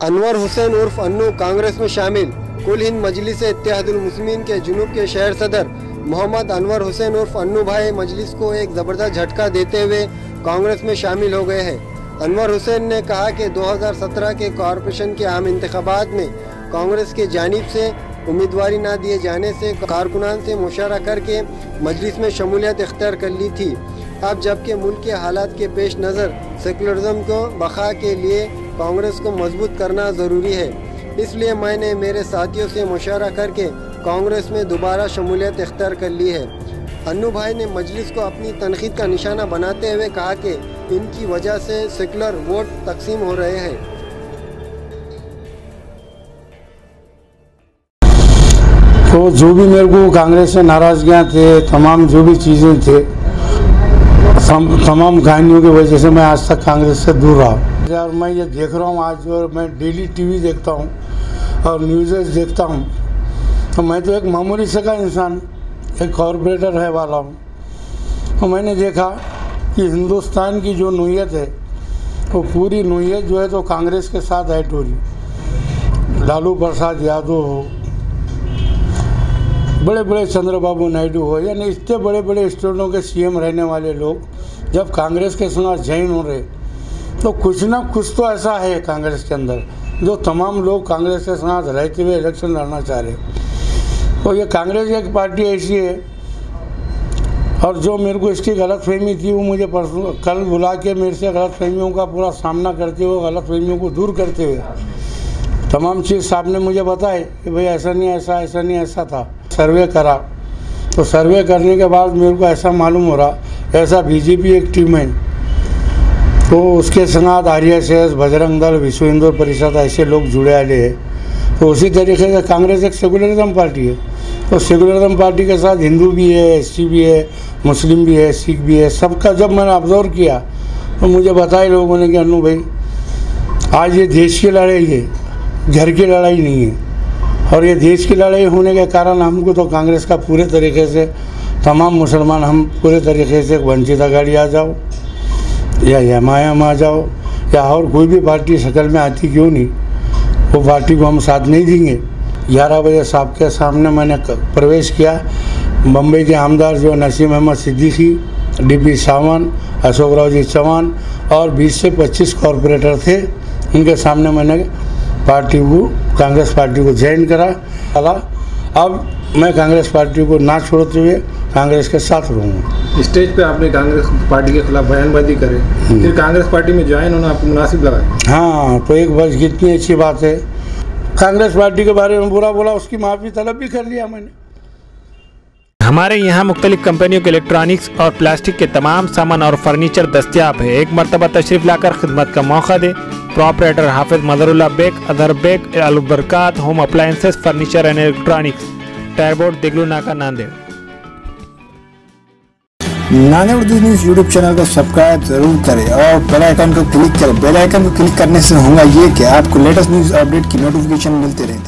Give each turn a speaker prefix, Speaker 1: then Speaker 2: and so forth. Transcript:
Speaker 1: अनवर हुसैन उर्फ अन्नू कांग्रेस में शामिल। कुल हिंद मजलिस इत्तेहादुल मुस्लिमीन के जुनूब के शहर सदर मोहम्मद अनवर हुसैन उर्फ अन्नू भाई मजलिस को एक ज़बरदस्त झटका देते हुए कांग्रेस में शामिल हो गए हैं। अनवर हुसैन ने कहा कि 2017 के कॉरपोरेशन के आम इंतखाबात में कांग्रेस की जानिब से उम्मीदवारी न दिए जाने से कारकुनान से मुशावरा करके मजलिस में शमूलियत इख्तियार कर ली थी। अब जबकि मुल्क के हालात के पेश नज़र सेकुलरिज्म को बका के लिए कांग्रेस को मजबूत करना ज़रूरी है, इसलिए मैंने मेरे साथियों से मुशावरा करके कांग्रेस में दोबारा शमूलियत इख्तियार कर ली है। अन्नू भाई ने मजलिस को अपनी तनकीद का निशाना बनाते हुए कहा कि इनकी वजह से सेकुलर वोट तकसीम हो रहे हैं।
Speaker 2: तो जो भी मेरे को कांग्रेस से नाराज़गियाँ थे, तमाम जो भी चीज़ें थे, तमाम कहानियों की वजह से मैं आज तक कांग्रेस से दूर रहा। और मैं ये देख रहा हूँ आज और मैं डेली टीवी देखता हूँ और न्यूज़ देखता हूँ, तो मैं तो एक मामूली सा का इंसान, एक कॉरपोरेटर है वाला हूँ। तो मैंने देखा कि हिंदुस्तान की जो नोयत है वो पूरी नोयत जो है तो कांग्रेस के साथ है टोरी। लालू प्रसाद यादव हो, बड़े बड़े चंद्रबाबू नायडू हो, यानी इतने बड़े बड़े स्टेटों के सीएम रहने वाले लोग जब कांग्रेस के साथ जॉइन हो रहे, तो कुछ ना कुछ तो ऐसा है कांग्रेस के अंदर जो तमाम लोग कांग्रेस के साथ रहते हुए इलेक्शन लड़ना चाह रहे। तो ये कांग्रेस एक पार्टी ऐसी है, और जो मेरे को इसकी गलतफहमी थी वो मुझे कल बुला के मेरे से गलतफहमियों का पूरा सामना करते हुए, गलतफहमियों को दूर करते हुए तमाम चीज़ साहब ने मुझे बताए कि भाई ऐसा नहीं, ऐसा नहीं, ऐसा था। सर्वे करा, तो सर्वे करने के बाद मेरे को ऐसा मालूम हो रहा ऐसा बीजेपी एक टीम है, तो उसके साथ आरएसएस, बजरंग दल, विश्व हिंदू परिषद ऐसे लोग जुड़े आए हैं। तो उसी तरीके से कांग्रेस एक सेकुलरिज्म पार्टी है, तो सेकुलरिज्म पार्टी के साथ हिंदू भी है, एससी भी है, मुस्लिम भी है, सिख भी है, सबका जब मैंने ऑब्जर्व किया तो मुझे बताया लोगों ने कि अन्नू भाई आज ये देश की लड़ाई है, घर की लड़ाई नहीं है। और ये देश की लड़ाई होने के कारण हमको तो कांग्रेस का पूरे तरीके से तमाम मुसलमान हम पूरे तरीके से वंचित आघाड़ी आ जाओ या एमआईएम आ जाओ या और कोई भी पार्टी शक्ल में आती क्यों नहीं, वो पार्टी को हम साथ नहीं देंगे। 11 बजे साहब के सामने मैंने प्रवेश किया। बम्बई के आमदार जो नसीम अहमद सिद्दीकी, डीपी सावन, अशोक राव जी चौहान और 20 से 25 कॉरपोरेटर थे, उनके सामने मैंने पार्टी को, कांग्रेस पार्टी को ज्वाइन करा। अब मैं कांग्रेस पार्टी को ना छोड़ते हुए कांग्रेस के साथ रहूँगा।
Speaker 3: स्टेज पे आपने कांग्रेस पार्टी के खिलाफ बयानबाजी करे, फिर कांग्रेस पार्टी में ज्वाइन होना आपको मुनासिब लगा?
Speaker 2: हाँ, तो एक बस कितनी अच्छी बात है। कांग्रेस पार्टी के बारे में बुरा बोला, उसकी माफ़ी तलब भी कर लिया मैंने।
Speaker 4: हमारे यहाँ मुख्तलिफ कंपनियों के इलेक्ट्रॉनिक्स और प्लास्टिक के तमाम सामान और फर्नीचर दस्तियाब है। एक मरतबा तशरीफ लाकर खिदमत का मौका दे। प्रॉपरेटर हाफिज मदरुल्लाह बेग, अदर Baig, Albarkat home appliances, furniture and electronics, टायरबोर्ड, दिगलू नाका, Nanded.
Speaker 5: Nanded Urdu news YouTube channel को सब्सक्राइब जरूर करें और बेल आइकन को क्लिक करें। बेल आइकन को क्लिक करने से होगा ये कि आपको लेटेस्ट न्यूज़ अपडेट की नोटिफिकेशन मिलते रहे।